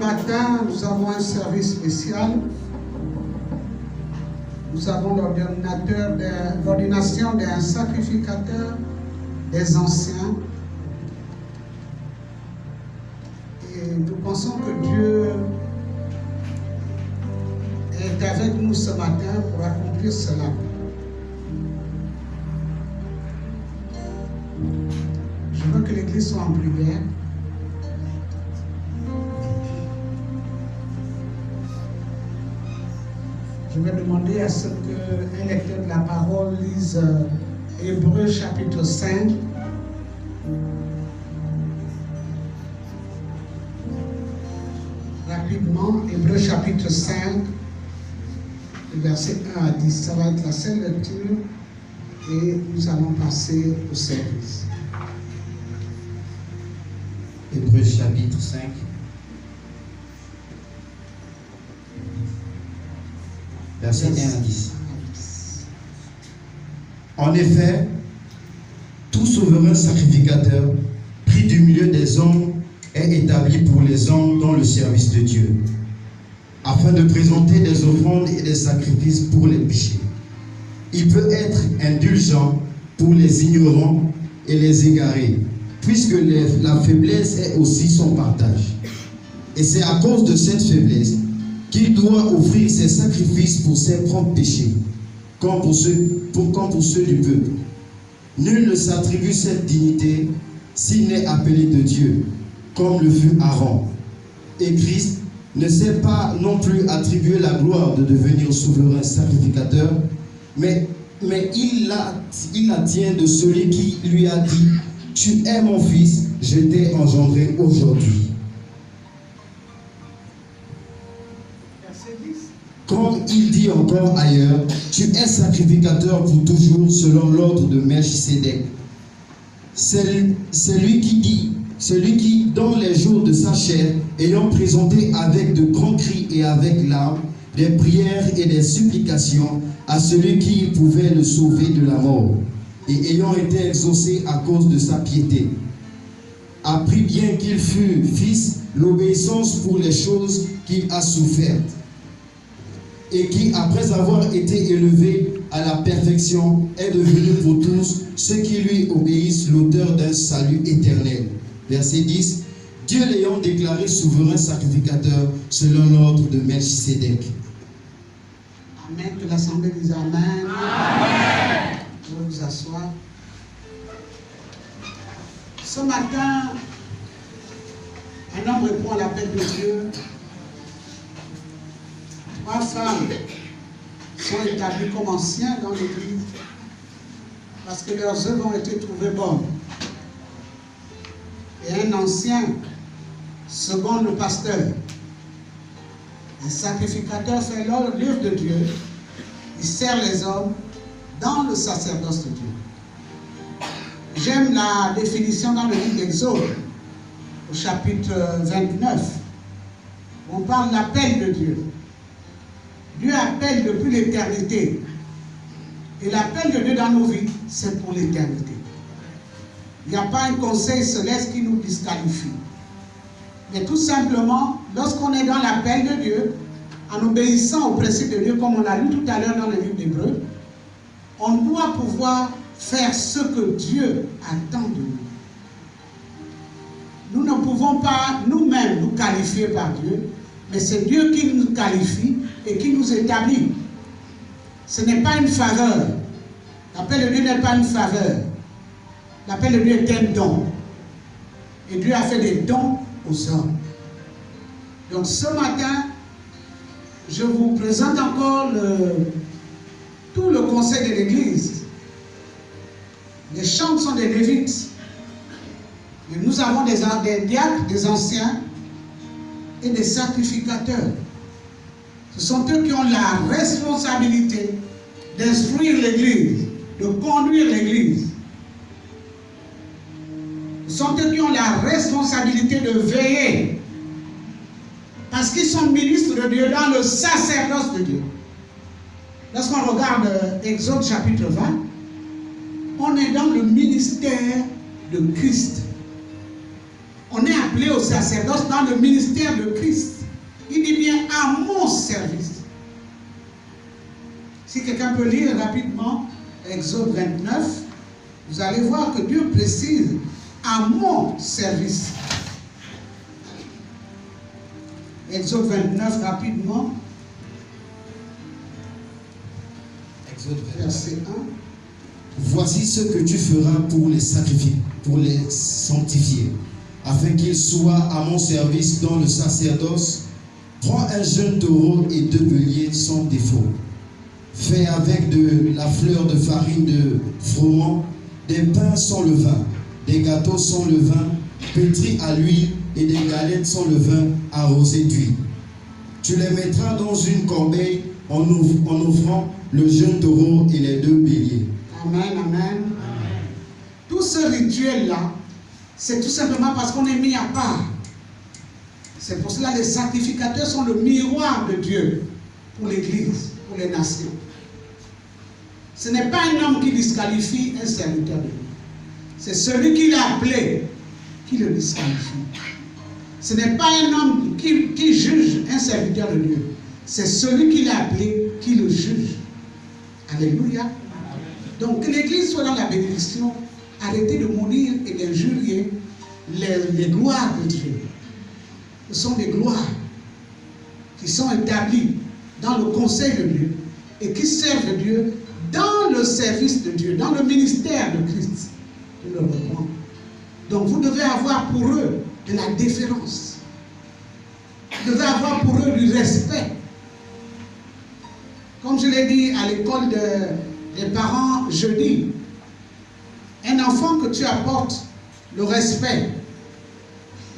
matin, nous avons un service spécial. Nous avons l'ordination d'un sacrificateur des anciens. Et nous pensons que Dieu est avec nous ce matin pour accomplir cela. Je veux que l'Église soit en prière. Je vais demander à ce qu'un lecteur de la parole lise Hébreux chapitre 5. Rapidement, Hébreux chapitre 5, versets 1 à 10. Ça va être la seule lecture et nous allons passer au service. Hébreux chapitre 5. Verset 1 à 10. En effet, tout souverain sacrificateur, pris du milieu des hommes, est établi pour les hommes dans le service de Dieu, afin de présenter des offrandes et des sacrifices pour les péchés. Il peut être indulgent pour les ignorants et les égarés, puisque la faiblesse est aussi son partage. Et c'est à cause de cette faiblesse qu'il doit offrir ses sacrifices pour ses propres péchés, comme pour ceux du peuple. Nul ne s'attribue cette dignité s'il n'est appelé de Dieu, comme le fut Aaron. Et Christ ne s'est pas non plus attribué la gloire de devenir souverain sacrificateur, mais il la tient de celui qui lui a dit « Tu es mon fils, je t'ai engendré aujourd'hui ». Comme il dit encore ailleurs, tu es sacrificateur pour toujours selon l'ordre de Melchisédek. Celui qui, dans les jours de sa chair, ayant présenté avec de grands cris et avec larmes, des prières et des supplications à celui qui pouvait le sauver de la mort, et ayant été exaucé à cause de sa piété, apprit bien qu'il fût fils l'obéissance pour les choses qu'il a souffertes, et qui, après avoir été élevé à la perfection, est devenu pour tous ceux qui lui obéissent l'auteur d'un salut éternel. Verset 10. Dieu l'ayant déclaré souverain sacrificateur selon l'ordre de Melchisédek. Amen. Que l'Assemblée dise Amen. Amen. Je vais vous asseoir. Ce matin, un homme répond à l'appel de Dieu. 3 femmes sont établies comme anciens dans l'Église parce que leurs œuvres ont été trouvées bonnes. Et un ancien seconde le pasteur. Un sacrificateur fait l'œuvre de Dieu. Il sert les hommes dans le sacerdoce de Dieu. J'aime la définition dans le livre d'Exode, au chapitre 29. On parle de l'appel de Dieu. Dieu appelle depuis l'éternité. Et l'appel de Dieu dans nos vies, c'est pour l'éternité. Il n'y a pas un conseil céleste qui nous disqualifie. Mais tout simplement, lorsqu'on est dans l'appel de Dieu, en obéissant au principe de Dieu, comme on l'a lu tout à l'heure dans le livre d'Hébreux, on doit pouvoir faire ce que Dieu attend de nous. Nous ne pouvons pas nous-mêmes nous qualifier par Dieu, mais c'est Dieu qui nous qualifie et qui nous établit. Ce n'est pas une faveur. L'appel de Dieu n'est pas une faveur. L'appel de Dieu est un don. Et Dieu a fait des dons aux hommes. Donc ce matin, je vous présente encore tout le conseil de l'Église. Les chants sont des lévites. Et nous avons des diacres, des anciens et des sacrificateurs. Ce sont eux qui ont la responsabilité d'instruire l'Église, de conduire l'Église. Ce sont eux qui ont la responsabilité de veiller. Parce qu'ils sont ministres de Dieu dans le sacerdoce de Dieu. Lorsqu'on regarde Exode chapitre 20, on est dans le ministère de Christ. On est appelé au sacerdoce dans le ministère de Christ. Si quelqu'un peut lire rapidement Exode 29, vous allez voir que Dieu précise à mon service. Exode 29, rapidement. Exode 29. Verset 1. Voici ce que tu feras pour les sacrifier, pour les sanctifier, afin qu'ils soient à mon service dans le sacerdoce. Prends un jeune taureau et 2 béliers sans défaut. Fais avec de la fleur de farine de froment, des pains sans levain, des gâteaux sans levain, pétris à l'huile et des galettes sans levain arrosées d'huile. Tu les mettras dans une corbeille en offrant le jeune taureau et les 2 béliers. Amen, amen. Tout ce rituel-là, c'est tout simplement parce qu'on est mis à part. C'est pour cela que les sacrificateurs sont le miroir de Dieu pour l'Église, pour les nations. Ce n'est pas un homme qui disqualifie un serviteur de Dieu. C'est celui qui l'a appelé qui le disqualifie. Ce n'est pas un homme qui juge un serviteur de Dieu. C'est celui qui l'a appelé qui le juge. Alléluia. Donc que l'Église soit dans la bénédiction. Arrêtez de mourir et d'injurier les gloires de Dieu. Ce sont des gloires qui sont établies dans le conseil de Dieu et qui servent Dieu dans le service de Dieu, dans le ministère de Christ. Je le reprends. Donc vous devez avoir pour eux de la déférence. Vous devez avoir pour eux du respect. Comme je l'ai dit à l'école des parents jeudi, un enfant que tu apportes le respect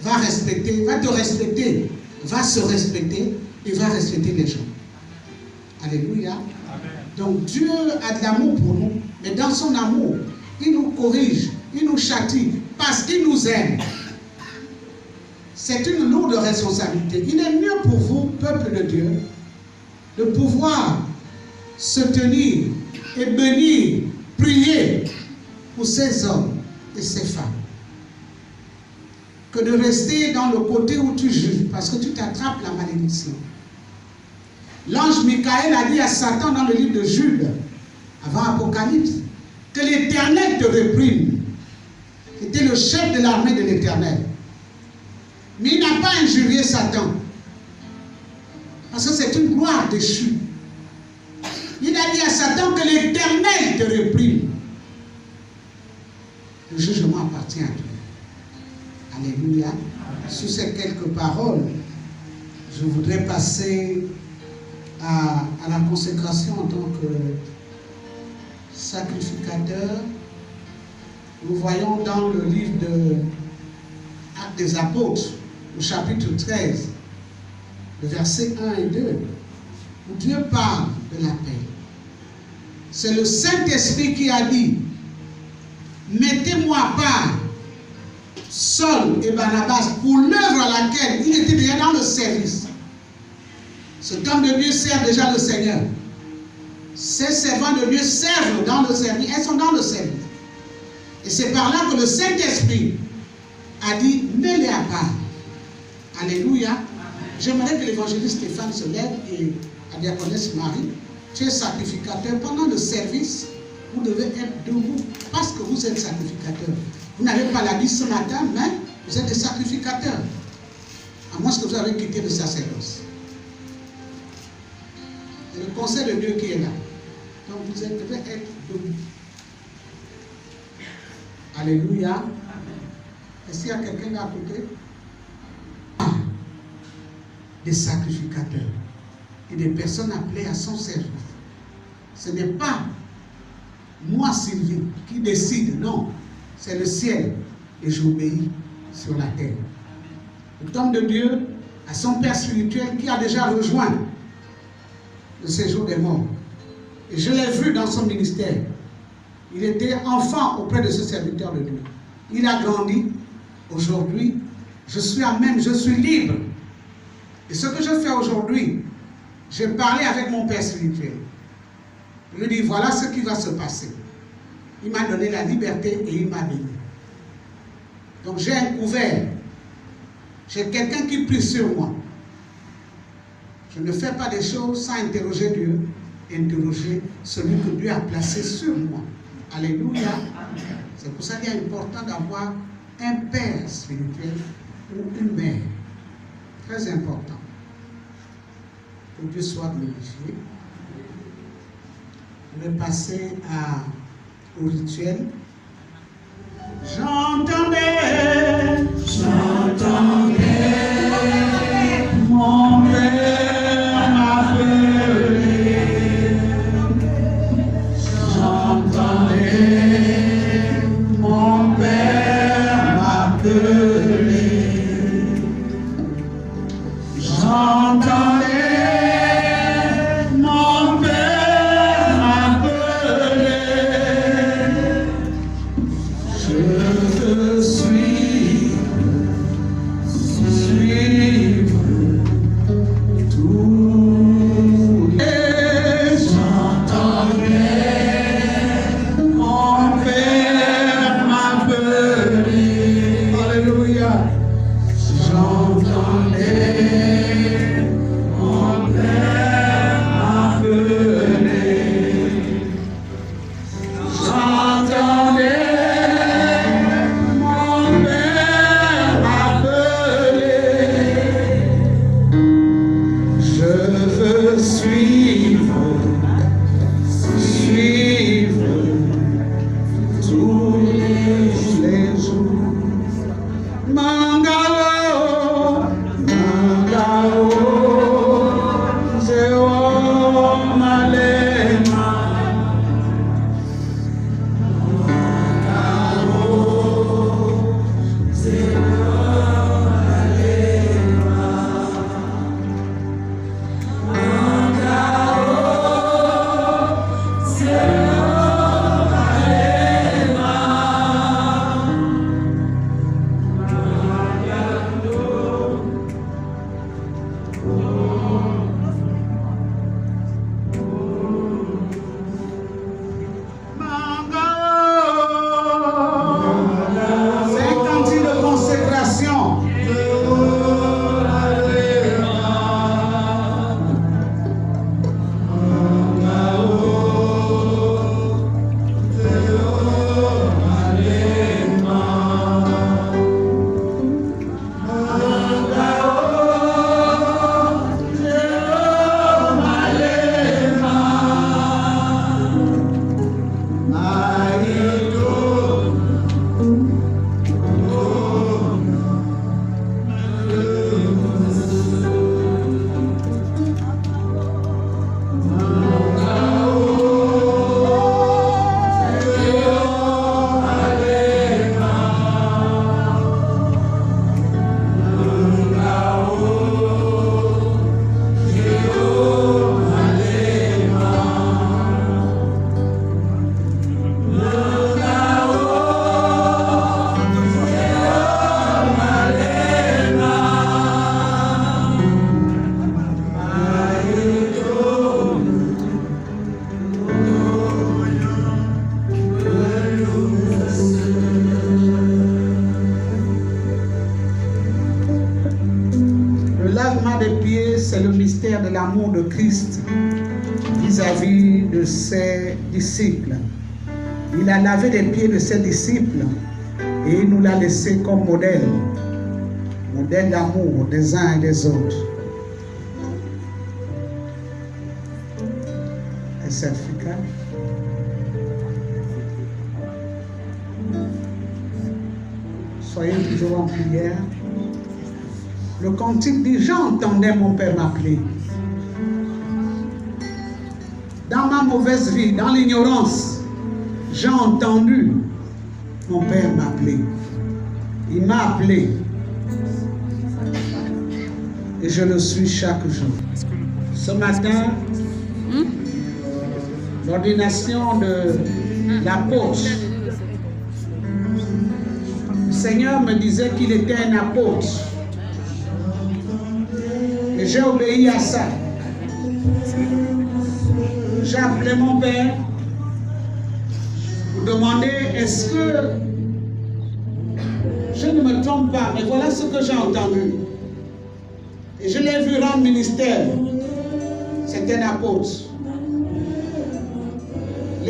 va respecter, va te respecter, va se respecter et va respecter les gens. Alléluia. Amen. Donc Dieu a de l'amour pour nous, mais dans son amour, il nous corrige, il nous châtie, parce qu'il nous aime. C'est une lourde responsabilité. Il est mieux pour vous, peuple de Dieu, de pouvoir se tenir et bénir, prier pour ces hommes et ces femmes, que de rester dans le côté où tu juges, parce que tu t'attrapes la malédiction. L'ange Michael a dit à Satan dans le livre de Jude, avant Apocalypse, que l'Éternel te réprime. C'était le chef de l'armée de l'Éternel. Mais il n'a pas injurié Satan, parce que c'est une gloire déchue. Il a dit à Satan que l'Éternel te réprime. Le jugement appartient à Dieu. Alléluia. Sur ces quelques paroles, je voudrais passer à la consécration en tant que sacrificateur. Nous voyons dans le livre de Actes des Apôtres, au chapitre 13, le verset 1 et 2, où Dieu parle de la paix. C'est le Saint-Esprit qui a dit, mettez-moi à part Saul et Barnabas pour l'œuvre à laquelle il était déjà dans le service. Cet homme de Dieu sert déjà le Seigneur. Ces servants de Dieu servent dans le service. Elles sont dans le service. Et c'est par là que le Saint-Esprit a dit, mets-les à part. Alléluia. J'aimerais que l'évangéliste Stéphane se lève et la diaconesse Marie, tu es sacrificateur. Pendant le service, vous devez être debout parce que vous êtes sacrificateur. Vous n'avez pas la vie ce matin, mais vous êtes des sacrificateurs. À moins que vous avez quitté le sacerdoce. C'est le conseil de Dieu qui est là. Donc vous devez être debout. Alléluia. Est-ce qu'il y a quelqu'un à côté? Des sacrificateurs et des personnes appelées à son service. Ce n'est pas moi, Sylvie, qui décide, non. C'est le ciel et j'obéis sur la terre. Le homme de Dieu a son Père spirituel qui a déjà rejoint le séjour des morts. Et je l'ai vu dans son ministère. Il était enfant auprès de ce serviteur de Dieu. Il a grandi. Aujourd'hui, je suis libre. Et ce que je fais aujourd'hui, j'ai parlé avec mon Père spirituel. Je lui ai dit, voilà ce qui va se passer. Il m'a donné la liberté et il m'a béni. Donc j'ai un couvert. J'ai quelqu'un qui prie sur moi. Je ne fais pas des choses sans interroger Dieu. interroger celui que Dieu a placé sur moi. Alléluia. C'est pour ça qu'il est important d'avoir un père spirituel ou une mère. Très important. Que Dieu soit glorifié. Je vais passer au rituel. J'entendais mon père m'appeler. J'entendais mon père m'appeler. J'entendais mon père m'appeler. Je veux suivre tous les. J'entendais mon père m'appeler. Alléluia. J'entendais mon père m'appeler. J'entendais mon père m'appeler. Je veux suivre tous les jours. Mangao, Zeo Malema. C'est un cantique de consécration. Le lavement des pieds, c'est le mystère de l'amour de Christ vis-à-vis de ses disciples. Il a lavé les pieds de ses disciples et il nous l'a laissé comme modèle. Modèle d'amour des uns et des autres. Un certificat. Soyez toujours en prière. Le cantique dit, j'entendais mon père m'appeler. Dans ma mauvaise vie, dans l'ignorance, j'ai entendu mon père m'appeler. Il m'a appelé. Et je le suis chaque jour. Ce matin, l'ordination de l'apôtre. Le Seigneur me disait qu'il était un apôtre. Et j'ai obéi à ça. J'ai appelé mon père pour demander est-ce que je ne me trompe pas, mais voilà ce que j'ai entendu. Et je l'ai vu rendre ministère. C'est un apôtre.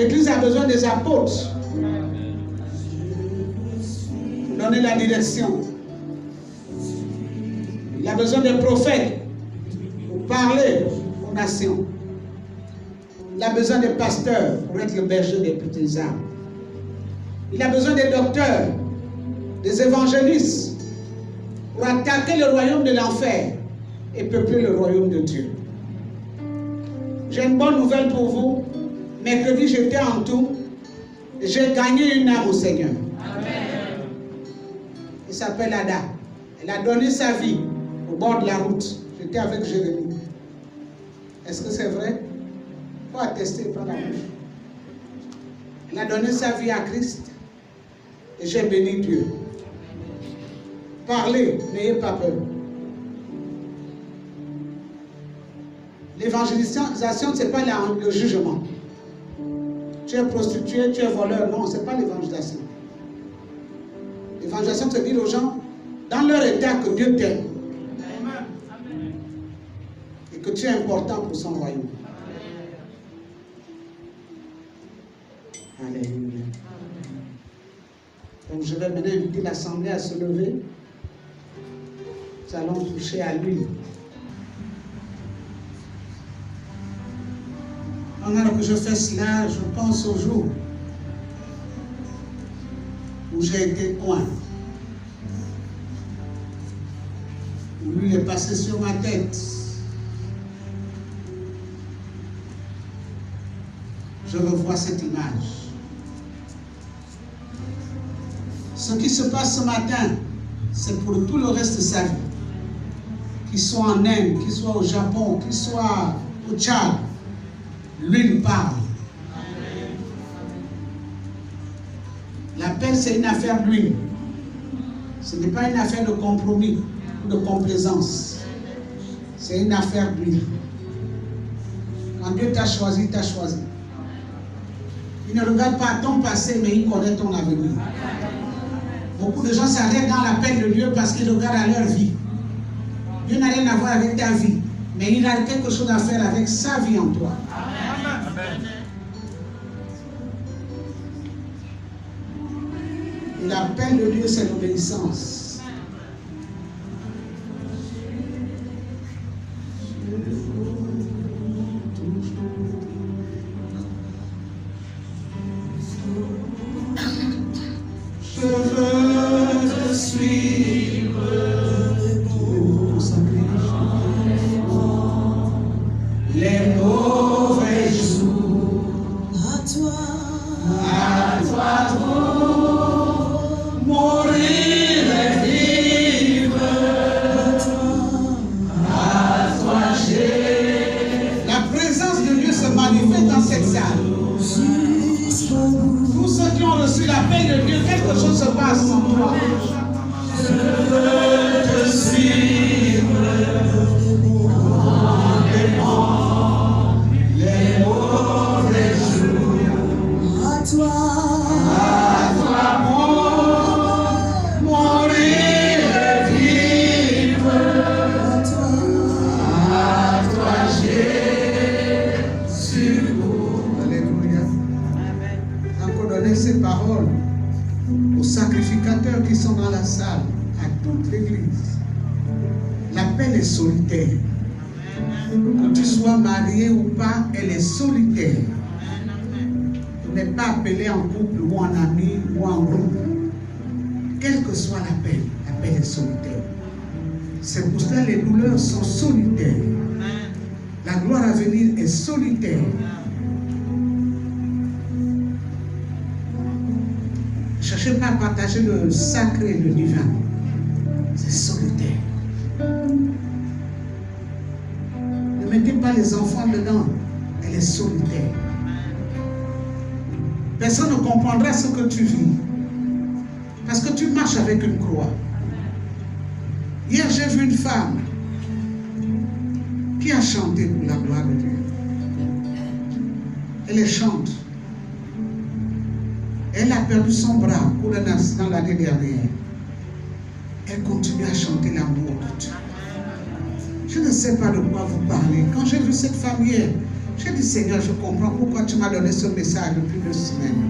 L'Église a besoin des apôtres pour donner la direction. Il a besoin des prophètes pour parler aux nations. Il a besoin des pasteurs pour être le berger des petites âmes. Il a besoin des docteurs, des évangélistes pour attaquer le royaume de l'enfer et peupler le royaume de Dieu. J'ai une bonne nouvelle pour vous. Mercredi, j'étais en tout et j'ai gagné une âme au Seigneur. Amen. Elle s'appelle Ada. Elle a donné sa vie au bord de la route. J'étais avec Jérémie. Est-ce que c'est vrai? Il faut attester par la bouche. Elle a donné sa vie à Christ et j'ai béni Dieu. Parlez, n'ayez pas peur. L'évangélisation, ce n'est pas le jugement. Tu es prostitué, tu es voleur. Non, ce n'est pas l'évangélisation. L'évangélisation, c'est dire aux gens, dans leur état, que Dieu t'aime. Et que tu es important pour son royaume. Alléluia. Donc je vais maintenant inviter l'assemblée à se lever. Nous allons toucher à l'huile. Pendant que je fais cela, je pense au jour où j'ai été oint. Où l'huile est passée sur ma tête. Je revois cette image. Ce qui se passe ce matin, c'est pour tout le reste de sa vie. Qu'il soit en Inde, qu'il soit au Japon, qu'il soit au Tchad, l'huile parle. L'appel, c'est une affaire d'huile. Ce n'est pas une affaire de compromis ou de complaisance. C'est une affaire d'huile. Quand Dieu t'a choisi, il t'a choisi. Il ne regarde pas ton passé, mais il connaît ton avenir. Beaucoup de gens s'arrêtent dans l'appel de Dieu parce qu'ils regardent à leur vie. Dieu n'a rien à voir avec ta vie, mais il a quelque chose à faire avec sa vie en toi. L'appel de Dieu, c'est l'obéissance. Je veux te suivre pour les mauvais jours. À toi, mourir et vivre. À toi, j'ai. La présence de Dieu se manifeste dans cette salle. Tous ceux qui ont reçu l'appel de Dieu, quelque chose se passe en toi. Je veux te suivre en aimant les mauvais jours. À toi, mourir et vivre. À toi, Jésus. Alléluia. Encore donner ces paroles aux sacrificateurs qui sont dans la salle, à toute l'église. L'appel est solitaire. Que tu sois marié ou pas, elle est solitaire. Tu n'es pas appelé en couple ou en ami ou en groupe. Quel que soit l'appel, l'appel est solitaire. C'est pour cela que les douleurs sont solitaires. La gloire à venir est solitaire. Ne cherchez pas à partager le sacré et le divin. C'est solitaire. Ne mettez pas les enfants dedans. Elle est solitaire. Personne ne comprendra ce que tu vis. Parce que tu marches avec une croix. Hier, j'ai vu une femme qui a chanté pour la gloire de Dieu. Elle chante. Elle a perdu son bras pour un accident l'année dernière. Elle continue à chanter l'amour de Dieu. Je ne sais pas de quoi vous parlez. Quand j'ai vu cette femme hier, J'ai dit, Seigneur, je comprends pourquoi tu m'as donné ce message depuis 2 semaines.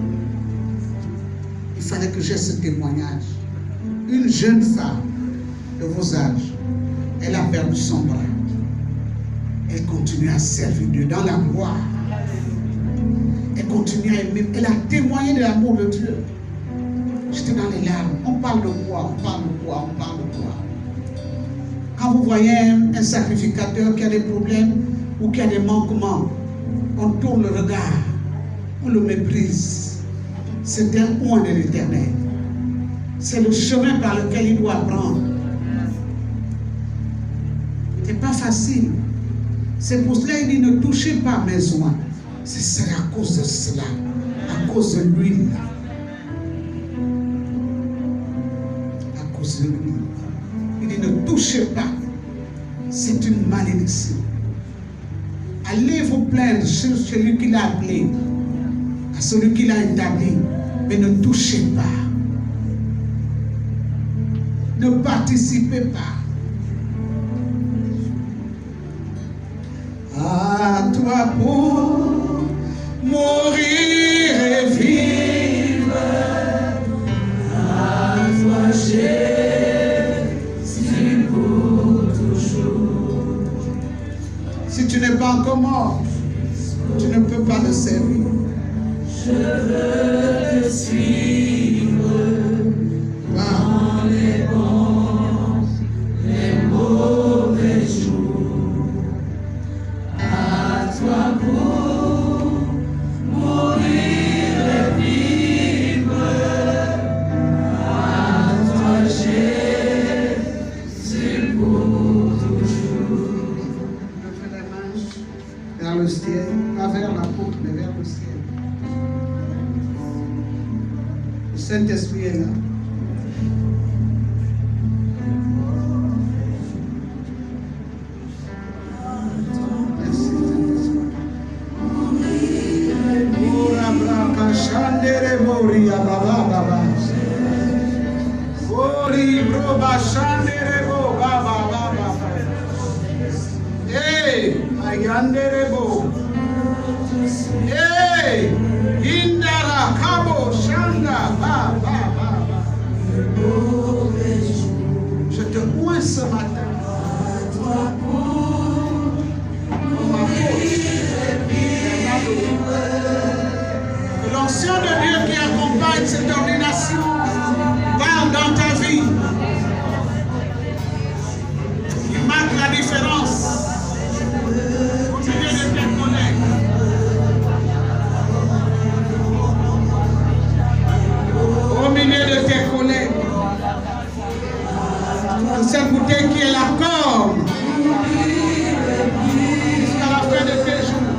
Il fallait que j'aie ce témoignage. Une jeune femme de vos âges, elle a perdu son bras. Elle continue à servir Dieu dans la gloire. Elle continue à aimer. Elle a témoigné de l'amour de Dieu. J'étais dans les larmes. On parle de quoi? On parle de quoi? On parle de quoi? Quand vous voyez un sacrificateur qui a des problèmes ou qui a des manquements, on tourne le regard, on le méprise. C'est un oint de l'Éternel. C'est le chemin par lequel il doit prendre. Ce n'est pas facile. C'est pour cela qu'il dit, ne touchez pas mes oins. C'est à cause de cela, à cause de l'huile. À cause de l'huile. Il dit, ne touchez pas. C'est une malédiction. Allez vous plaindre sur celui qui l'a appelé, à celui qui l'a établi, mais ne touchez pas. Ne participez pas. À toi pour mourir et vivre, à toi Jésus pour toujours. Si tu n'es pas encore mort, tu ne peux pas le servir. Je veux te suivre dans les bons, les mauvais jours. À toi pour mourir et vivre. À toi Jésus pour toujours. Levez les mains vers le ciel, pas vers la porte, mais vers le ciel. Le Saint-Esprit est là. Hey, Ayanderebo. Hey, Indara Kabo Shanda. Ba, ba, ba, ba. Je te oins ce matin. L'onction de Dieu qui accompagne cette ordination parle dans ta vie. Il marque la différence au milieu de tes collègues. Au milieu de tes collègues. Cette bouteille qui est la corne jusqu'à la fin de tes jours.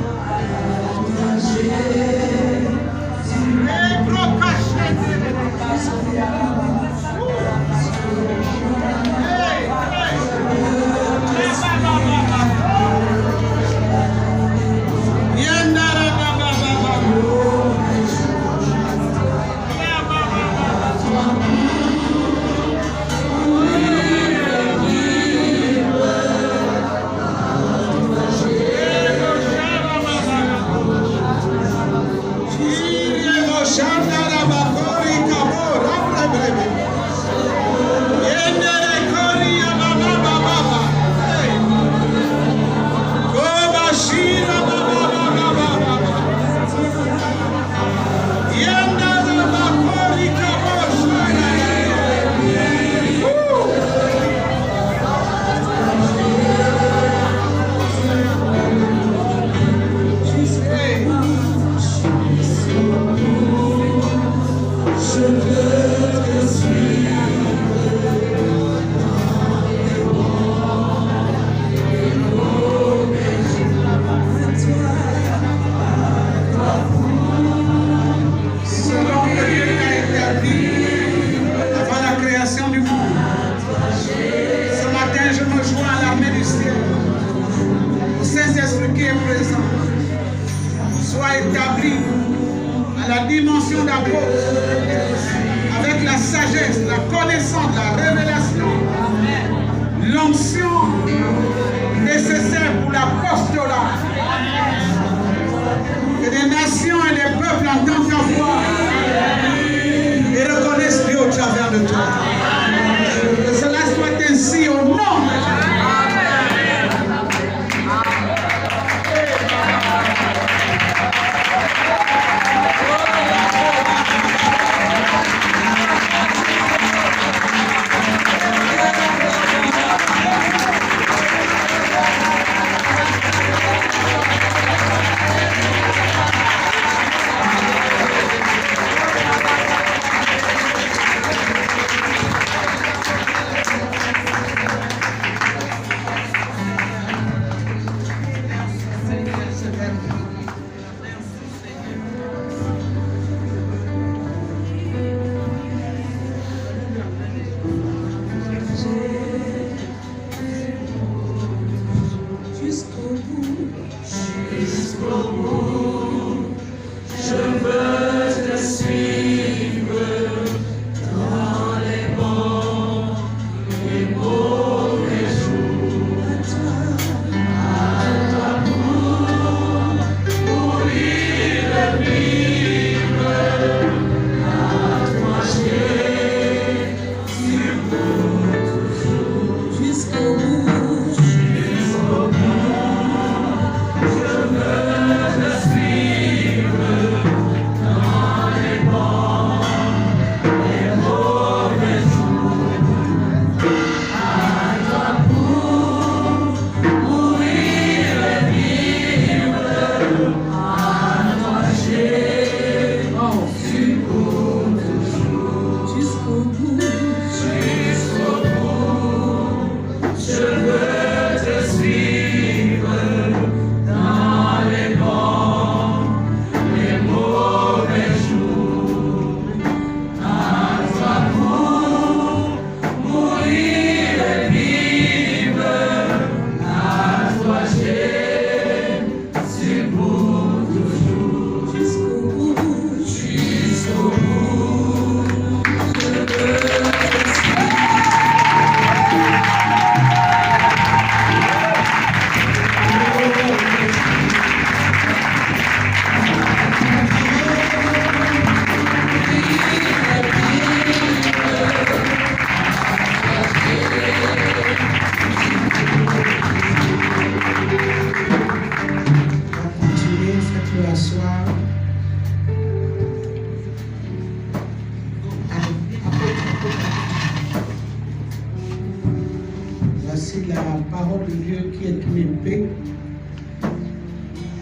Voici la parole de Dieu qui est une épée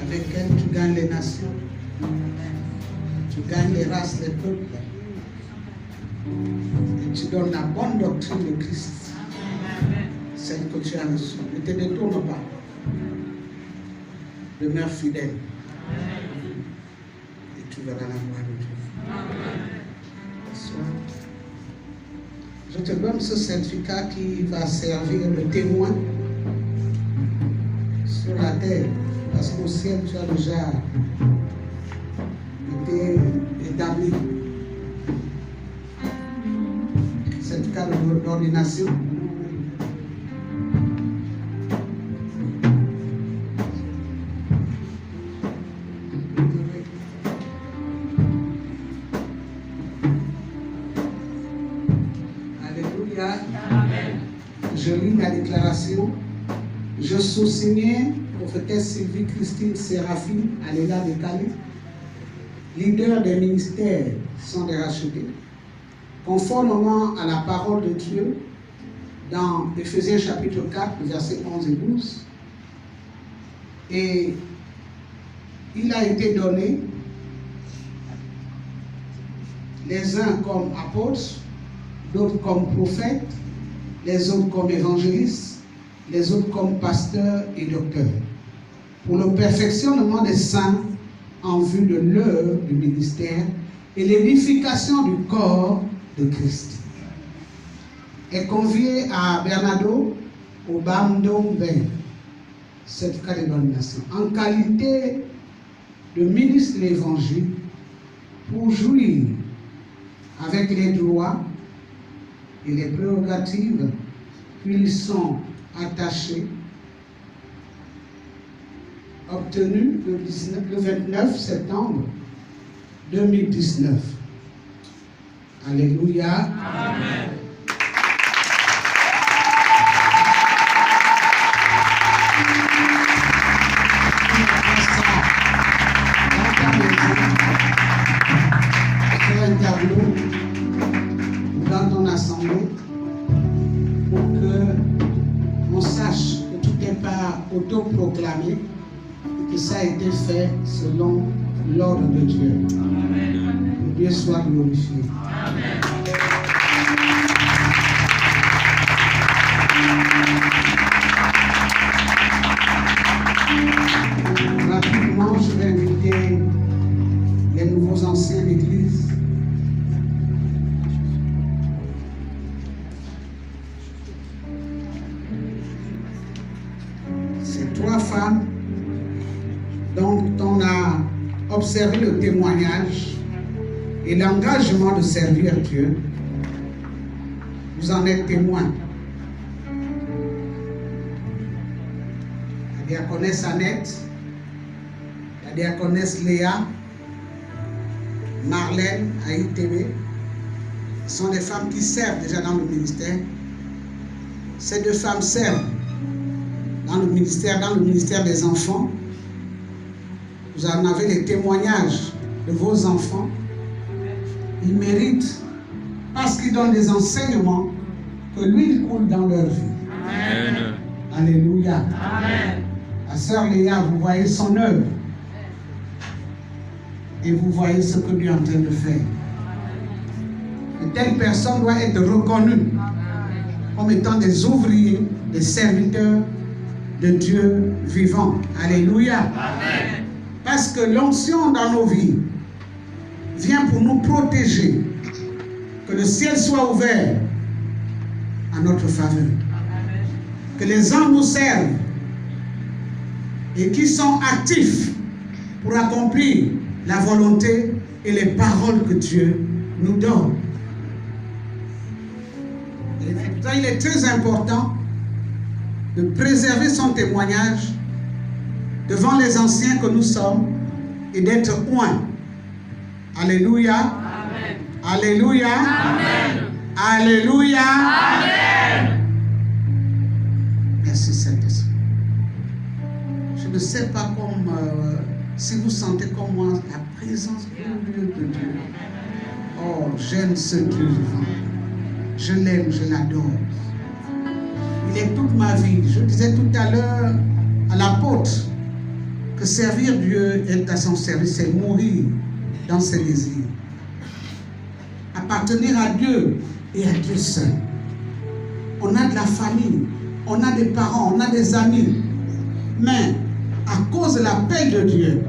avec elle tu gagnes les nations, tu gagnes les races, les peuples et tu donnes la bonne doctrine de Christ, celle que tu as reçue. Ne te détourne pas, demeure fidèle et tu verras la gloire de Dieu. Bonsoir. Je te donne ce certificat qui va servir de témoin sur la terre, parce qu'au ciel, tu as déjà été établi. Certificat d'ordination. Je lis la déclaration. Je sous-signais prophétesse Sylvie Christine Séraphine Aléla de Calais, leader des ministères sans des rachetés, conformément à la parole de Dieu dans Éphésiens chapitre 4, versets 11 et 12. Et il a été donné les uns comme apôtres, d'autres comme prophètes, les autres comme évangélistes, les autres comme pasteurs et docteurs, pour le perfectionnement des saints en vue de l'œuvre du ministère et l'édification du corps de Christ. Est convié à Bernardo Obamdombe, certificat de nomination, en qualité de ministre de l'Évangile, pour jouir avec les droits et les prérogatives qui lui sont attachées, obtenues le 29 septembre 2019. Alléluia. Amen. Sur un tableau dans ton assemblée pour que on sache que tout n'est pas autoproclamé et que ça a été fait selon l'ordre de Dieu. Amen. Que Dieu soit glorifié. Amen. Rapidement, je vais inviter les nouveaux anciens d'église. Ces trois femmes personnes dont on a observé le témoignage et l'engagement de servir Dieu. Vous en êtes témoins. La diaconesse Annette, la diaconesse Léa, Marlène à ITB, sont des femmes qui servent déjà dans le ministère. Ces deux femmes servent dans le ministère des enfants. Vous en avez les témoignages de vos enfants. Ils méritent, parce qu'ils donnent des enseignements, que l'huile coule dans leur vie. Amen. Alléluia. Amen. La sœur Léa, vous voyez son œuvre. Et vous voyez ce que Dieu est en train de faire. Et telle personne doit être reconnue comme étant des ouvriers, des serviteurs de Dieu vivant. Alléluia. Amen. Parce que l'onction dans nos vies vient pour nous protéger. Que le ciel soit ouvert à notre faveur. Que les hommes nous servent et qui sont actifs pour accomplir la volonté et les paroles que Dieu nous donne. Et pourtant, il est très important de préserver son témoignage devant les anciens que nous sommes et d'être oints. Alléluia. Amen. Alléluia. Amen. Alléluia. Amen. Merci Saint-Esprit. Je ne sais pas si vous sentez comme moi la présence glorieuse de Dieu. Oh, j'aime ce Dieu vivant. Je l'aime, je l'adore. Il est toute ma vie. Je disais tout à l'heure à l'apôtre que servir Dieu est à son service, c'est mourir dans ses désirs. Appartenir à Dieu et à Dieu seul. On a de la famille, on a des parents, on a des amis. Mais à cause de l'appel de Dieu,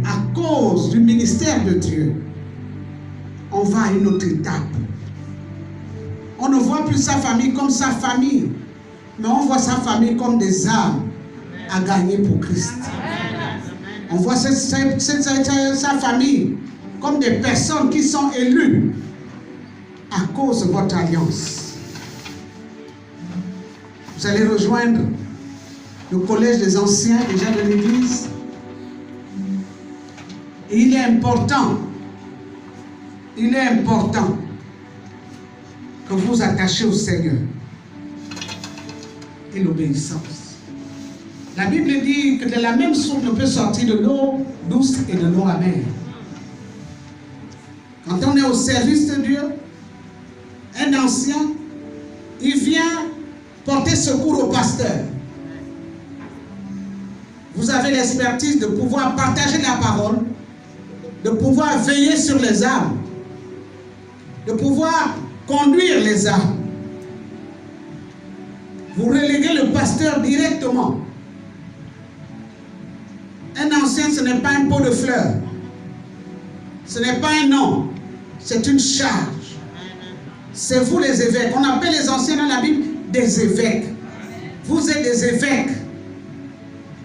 à cause du ministère de Dieu, on va à une autre étape. On ne voit plus sa famille comme sa famille, mais on voit sa famille comme des âmes à gagner pour Christ. On voit sa famille comme des personnes qui sont élues à cause de votre alliance. Vous allez rejoindre le collège des anciens déjà de l'église. Et il est important que vous attachiez au Seigneur et l'obéissance. La Bible dit que de la même source ne peut sortir de l'eau douce et de l'eau amère. Quand on est au service de Dieu, un ancien, il vient porter secours au pasteur. Vous avez l'expertise de pouvoir partager la parole, de pouvoir veiller sur les âmes, de pouvoir conduire les âmes. Vous reléguez le pasteur directement. Un ancien, ce n'est pas un pot de fleurs. Ce n'est pas un nom. C'est une charge. C'est vous les évêques. On appelle les anciens dans la Bible des évêques. Vous êtes des évêques.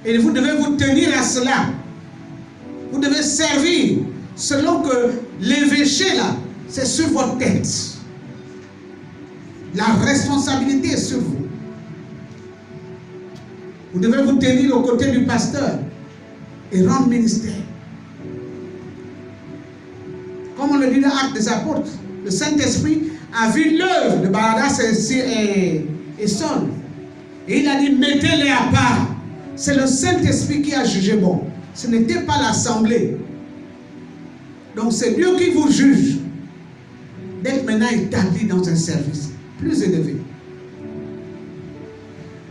Et vous devez vous tenir à cela. Vous devez servir selon que l'évêché là, c'est sur votre tête. La responsabilité est sur vous. Vous devez vous tenir aux côtés du pasteur et rendre ministère. Comme on le dit dans l'Acte des Apôtres, le Saint-Esprit a vu l'œuvre de Barnabas et Saul. Et il a dit, mettez-les à part. C'est le Saint-Esprit qui a jugé bon. Ce n'était pas l'assemblée. Donc c'est Dieu qui vous juge d'être maintenant établi dans un service plus élevé.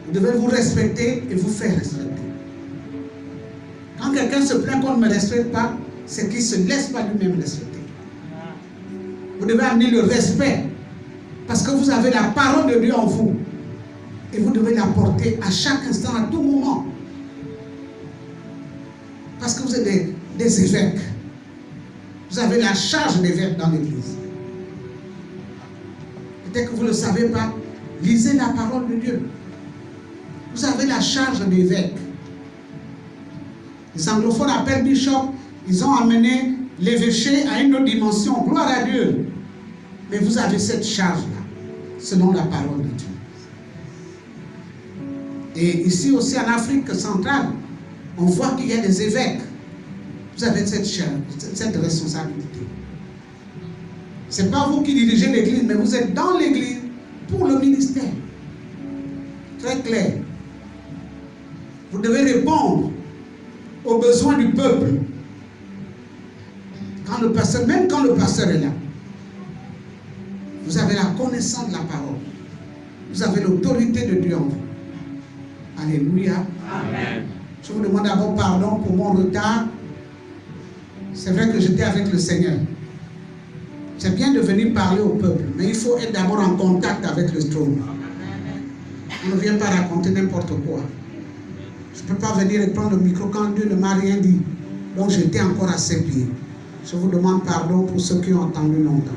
Vous devez vous respecter et vous faire respecter. Quand quelqu'un se plaint qu'on ne me respecte pas, c'est qu'il ne se laisse pas lui-même respecter. Vous devez amener le respect parce que vous avez la parole de Dieu en vous et vous devez la porter à chaque instant, à tout moment. Parce que vous êtes des évêques. Vous avez la charge d'évêque dans l'église. Peut-être que vous ne le savez pas. Lisez la parole de Dieu. Vous avez la charge d'évêque. Les anglophones appellent bishop. Ils ont amené l'évêché à une autre dimension. Gloire à Dieu. Mais vous avez cette charge-là, selon la parole de Dieu. Et ici aussi en Afrique centrale, on voit qu'il y a des évêques. Vous avez cette charge, cette responsabilité. Ce n'est pas vous qui dirigez l'église, mais vous êtes dans l'église pour le ministère. Très clair. Vous devez répondre aux besoins du peuple. Quand le pasteur, même quand le pasteur est là, vous avez la connaissance de la parole. Vous avez l'autorité de Dieu en vous. Alléluia. Amen. Je vous demande d'abord pardon pour mon retard. C'est vrai que j'étais avec le Seigneur. C'est bien de venir parler au peuple, mais il faut être d'abord en contact avec le trône. On ne vient pas raconter n'importe quoi. Je ne peux pas venir et prendre le micro quand Dieu ne m'a rien dit. Donc j'étais encore à ses pieds. Je vous demande pardon pour ceux qui ont entendu longtemps.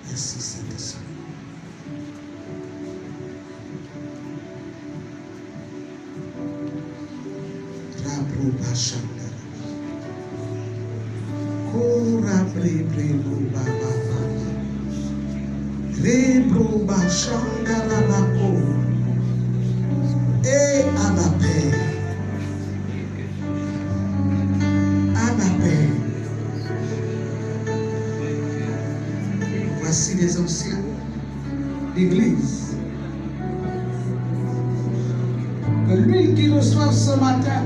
Merci Saint-Esprit. Rabro Bachanda. Kora Brebo Baba. Rebro Bachanda Rabako. Et Abba Père. Abba Père. Voici les anciens d'église. Que lui qui reçoive ce matin,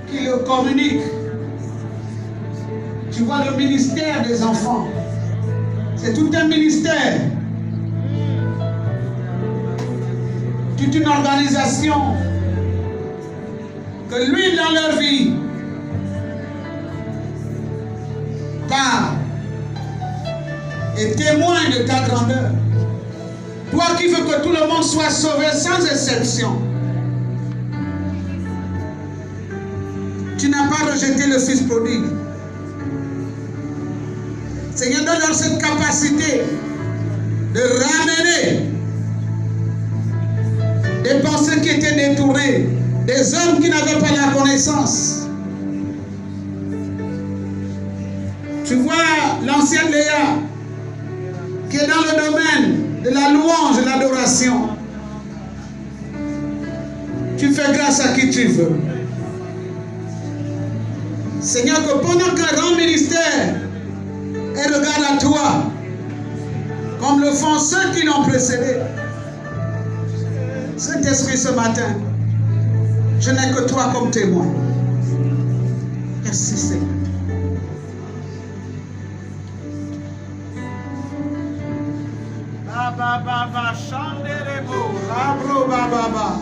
qui le communique. Tu vois le ministère des enfants. C'est tout un ministère. Toute une organisation. Que lui dans leur vie parle et témoigne de ta grandeur. Toi qui veux que tout le monde soit sauvé sans exception. Tu n'as pas rejeté le Fils prodigue. Seigneur, donne-leur cette capacité de ramener des pensées qui étaient détournées, des hommes qui n'avaient pas la connaissance. Tu vois l'ancienne Léa qui est dans le domaine de la louange et de l'adoration. Tu fais grâce à qui tu veux. Seigneur, que pendant qu'un grand ministère elle regarde à toi, comme le font ceux qui l'ont précédé. Saint-Esprit, ce matin, je n'ai que toi comme témoin. Merci Seigneur. Baba baba chanderebo, abro baba baba.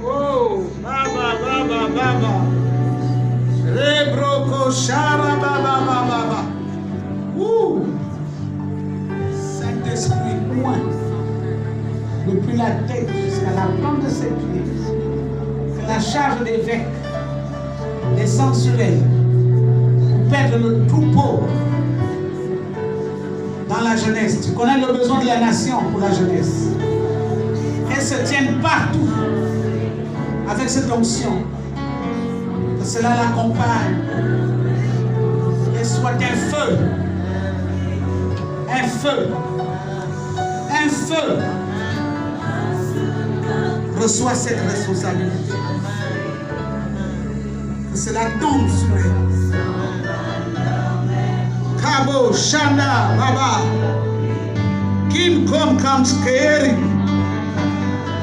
Oh, baba baba baba. Rebro koshara baba baba baba. Saint-Esprit, loin, depuis la tête jusqu'à la plante de ses pieds, que la charge d'évêque descende sur elle, pour perdre le troupeau dans la jeunesse. Tu connais le besoin de la nation pour la jeunesse. Qu'elle se tienne partout avec cette onction, que cela l'accompagne, qu'elle soit un feu. Un feu. Un feu. Reçois cette responsabilité. Que cela tombe sur elle. Kabo, Shanda, Baba. Kim kom kam skeri.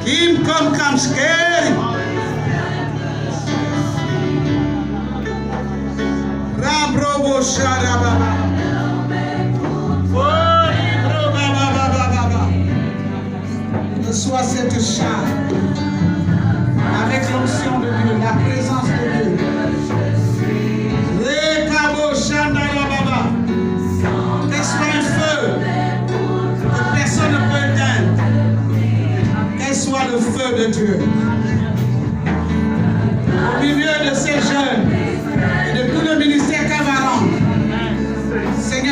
Kim kom kam skeri. Rabrobo Shara Baba. Reçois cette charge avec l'onction de Dieu, la présence de Dieu. Qu'elle soit un feu que personne ne peut éteindre. Qu'elle soit le feu de Dieu. Au milieu de ces jeunes et de tout le ministère Cavaran, Seigneur,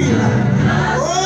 fille là. Oh,